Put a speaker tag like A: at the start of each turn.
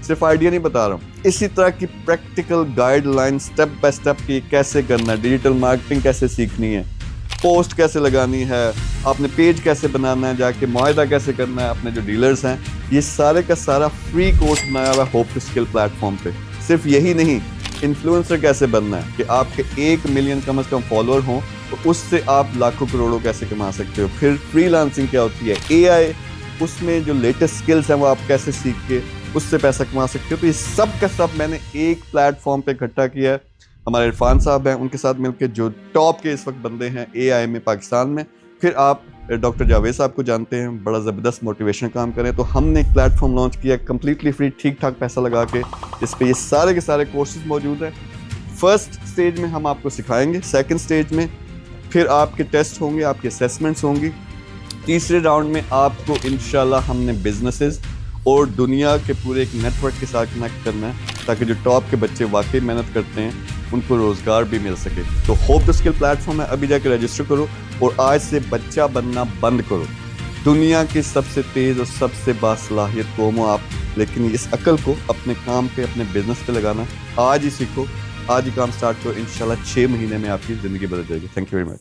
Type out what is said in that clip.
A: صرف آئیڈیا نہیں بتا رہا ہوں، اسی طرح کی practical guide line step by step کی کیسے کرنا ہے، ڈیجیٹل مارکیٹنگ کیسے سیکھنی ہے، پوسٹ کیسے لگانی ہے، آپ نے پیج کیسے بنانا ہے، جا کے معاہدہ کیسے کرنا ہے، اپنے جو ڈیلرز ہیں، یہ سارے کا سارا فری کورس بنایا ہوا ہے hope to skill platform پہ۔ صرف یہی نہیں، انفلوئنسر کیسے بننا ہے کہ آپ کے 1 ملین کم از کم فالوور ہوں تو اس سے آپ لاکھوں کروڑوں کیسے کما سکتے ہو۔ پھر فری لانسنگ کیا ہوتی ہے، اے آئی، اس میں جو لیٹسٹ سکلز ہیں وہ آپ کیسے سیکھ کے اس سے پیسہ کما سکتے ہو۔ تو یہ سب کا سب میں نے ایک پلیٹ فارم پہ اکٹھا کیا ہے۔ ہمارے عرفان صاحب ہیں، ان کے ساتھ مل کے جو ٹاپ کے اس وقت بندے ہیں اے آئی میں پاکستان میں۔ پھر آپ ڈاکٹر جاوید صاحب کو جانتے ہیں، بڑا زبردست موٹیویشن کام کریں۔ تو ہم نے ایک پلیٹ فارم لانچ کیا کمپلیٹلی فری، ٹھیک ٹھاک پیسہ لگا کے، جس پہ یہ سارے کے سارے کورسز موجود ہیں۔ فرسٹ سٹیج میں ہم آپ کو سکھائیں گے، سیکنڈ سٹیج میں پھر آپ کے ٹیسٹ ہوں گے، آپ کے اسیسمنٹس ہوں گی، تیسرے راؤنڈ میں آپ کو انشاءاللہ ہم نے بزنسز اور دنیا کے پورے ایک نیٹ ورک کے ساتھ کنیکٹ کرنا ہے تاکہ جو ٹاپ کے بچے واقعی محنت کرتے ہیں ان کو روزگار بھی مل سکے۔ تو hope to skill platform ہے، ابھی جا کے رجسٹر کرو اور آج سے بچہ بننا بند کرو۔ دنیا کی سب سے تیز اور سب سے باصلاحیت قوم ہو آپ، لیکن اس عقل کو اپنے کام پہ، اپنے بزنس پہ لگانا آج ہی سیکھو، آج ہی کام سٹارٹ کرو، انشاءاللہ 6 مہینے میں آپ کی زندگی بدل جائے گی۔ Thank you very much.